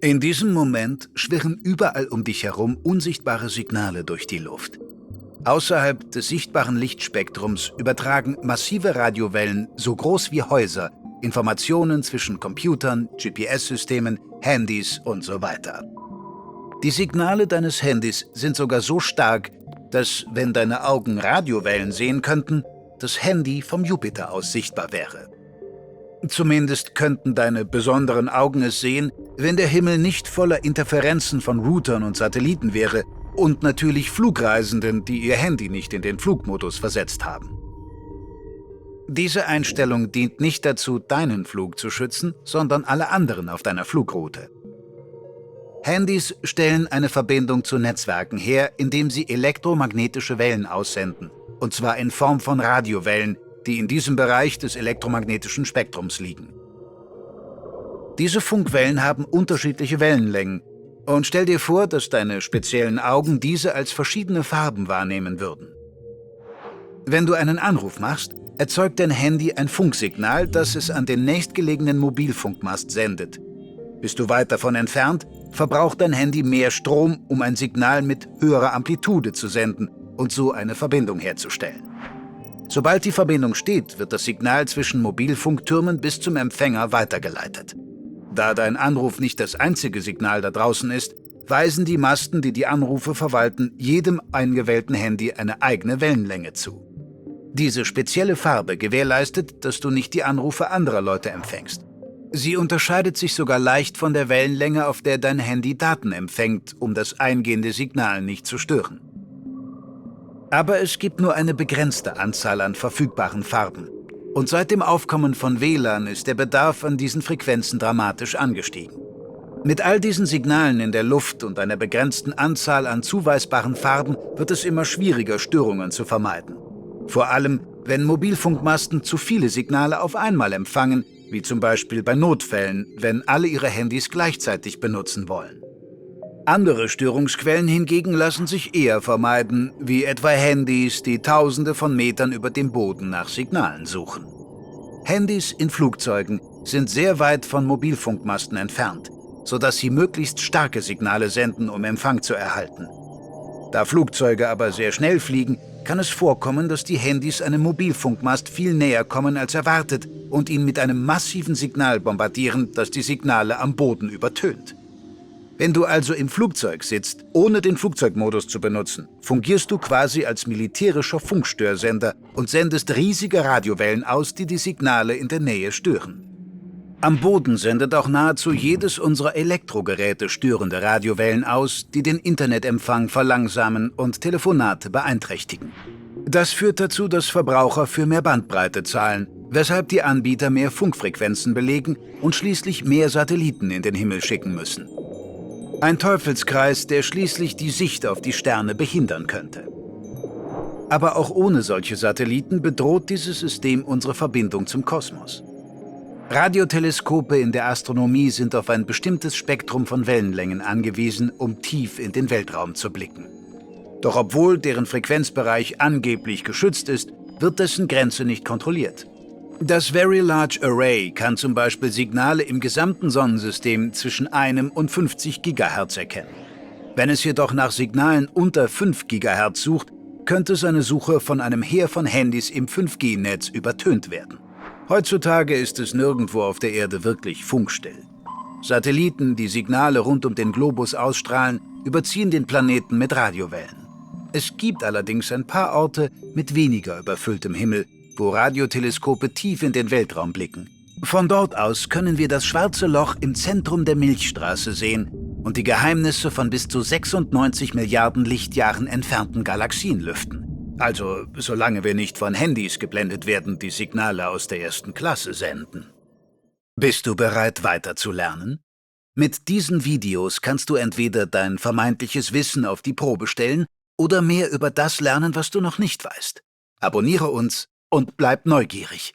In diesem Moment schwirren überall um dich herum unsichtbare Signale durch die Luft. Außerhalb des sichtbaren Lichtspektrums übertragen massive Radiowellen, so groß wie Häuser, Informationen zwischen Computern, GPS-Systemen, Handys und so weiter. Die Signale deines Handys sind sogar so stark, dass, wenn deine Augen Radiowellen sehen könnten, das Handy vom Jupiter aus sichtbar wäre. Zumindest könnten deine besonderen Augen es sehen, wenn der Himmel nicht voller Interferenzen von Routern und Satelliten wäre und natürlich Flugreisenden, die ihr Handy nicht in den Flugmodus versetzt haben. Diese Einstellung dient nicht dazu, deinen Flug zu schützen, sondern alle anderen auf deiner Flugroute. Handys stellen eine Verbindung zu Netzwerken her, indem sie elektromagnetische Wellen aussenden, und zwar in Form von Radiowellen, die in diesem Bereich des elektromagnetischen Spektrums liegen. Diese Funkwellen haben unterschiedliche Wellenlängen, und stell dir vor, dass deine speziellen Augen diese als verschiedene Farben wahrnehmen würden. Wenn du einen Anruf machst, erzeugt dein Handy ein Funksignal, das es an den nächstgelegenen Mobilfunkmast sendet. Bist du weit davon entfernt, verbraucht dein Handy mehr Strom, um ein Signal mit höherer Amplitude zu senden und so eine Verbindung herzustellen. Sobald die Verbindung steht, wird das Signal zwischen Mobilfunktürmen bis zum Empfänger weitergeleitet. Da dein Anruf nicht das einzige Signal da draußen ist, weisen die Masten, die die Anrufe verwalten, jedem eingewählten Handy eine eigene Wellenlänge zu. Diese spezielle Farbe gewährleistet, dass du nicht die Anrufe anderer Leute empfängst. Sie unterscheidet sich sogar leicht von der Wellenlänge, auf der dein Handy Daten empfängt, um das eingehende Signal nicht zu stören. Aber es gibt nur eine begrenzte Anzahl an verfügbaren Farben. Und seit dem Aufkommen von WLAN ist der Bedarf an diesen Frequenzen dramatisch angestiegen. Mit all diesen Signalen in der Luft und einer begrenzten Anzahl an zuweisbaren Farben wird es immer schwieriger, Störungen zu vermeiden. Vor allem, wenn Mobilfunkmasten zu viele Signale auf einmal empfangen, wie zum Beispiel bei Notfällen, wenn alle ihre Handys gleichzeitig benutzen wollen. Andere Störungsquellen hingegen lassen sich eher vermeiden, wie etwa Handys, die Tausende von Metern über dem Boden nach Signalen suchen. Handys in Flugzeugen sind sehr weit von Mobilfunkmasten entfernt, sodass sie möglichst starke Signale senden, um Empfang zu erhalten. Da Flugzeuge aber sehr schnell fliegen, kann es vorkommen, dass die Handys einem Mobilfunkmast viel näher kommen als erwartet und ihn mit einem massiven Signal bombardieren, das die Signale am Boden übertönt. Wenn du also im Flugzeug sitzt, ohne den Flugzeugmodus zu benutzen, fungierst du quasi als militärischer Funkstörsender und sendest riesige Radiowellen aus, die die Signale in der Nähe stören. Am Boden sendet auch nahezu jedes unserer Elektrogeräte störende Radiowellen aus, die den Internetempfang verlangsamen und Telefonate beeinträchtigen. Das führt dazu, dass Verbraucher für mehr Bandbreite zahlen, weshalb die Anbieter mehr Funkfrequenzen belegen und schließlich mehr Satelliten in den Himmel schicken müssen. Ein Teufelskreis, der schließlich die Sicht auf die Sterne behindern könnte. Aber auch ohne solche Satelliten bedroht dieses System unsere Verbindung zum Kosmos. Radioteleskope in der Astronomie sind auf ein bestimmtes Spektrum von Wellenlängen angewiesen, um tief in den Weltraum zu blicken. Doch obwohl deren Frequenzbereich angeblich geschützt ist, wird dessen Grenze nicht kontrolliert. Das Very Large Array kann zum Beispiel Signale im gesamten Sonnensystem zwischen 1 und 50 GHz erkennen. Wenn es jedoch nach Signalen unter 5 GHz sucht, könnte seine Suche von einem Heer von Handys im 5G-Netz übertönt werden. Heutzutage ist es nirgendwo auf der Erde wirklich funkstill. Satelliten, die Signale rund um den Globus ausstrahlen, überziehen den Planeten mit Radiowellen. Es gibt allerdings ein paar Orte mit weniger überfülltem Himmel, wo Radioteleskope tief in den Weltraum blicken. Von dort aus können wir das schwarze Loch im Zentrum der Milchstraße sehen und die Geheimnisse von bis zu 96 Milliarden Lichtjahren entfernten Galaxien lüften. Also, solange wir nicht von Handys geblendet werden, die Signale aus der ersten Klasse senden. Bist du bereit, weiterzulernen? Mit diesen Videos kannst du entweder dein vermeintliches Wissen auf die Probe stellen oder mehr über das lernen, was du noch nicht weißt. Abonniere uns und bleib neugierig.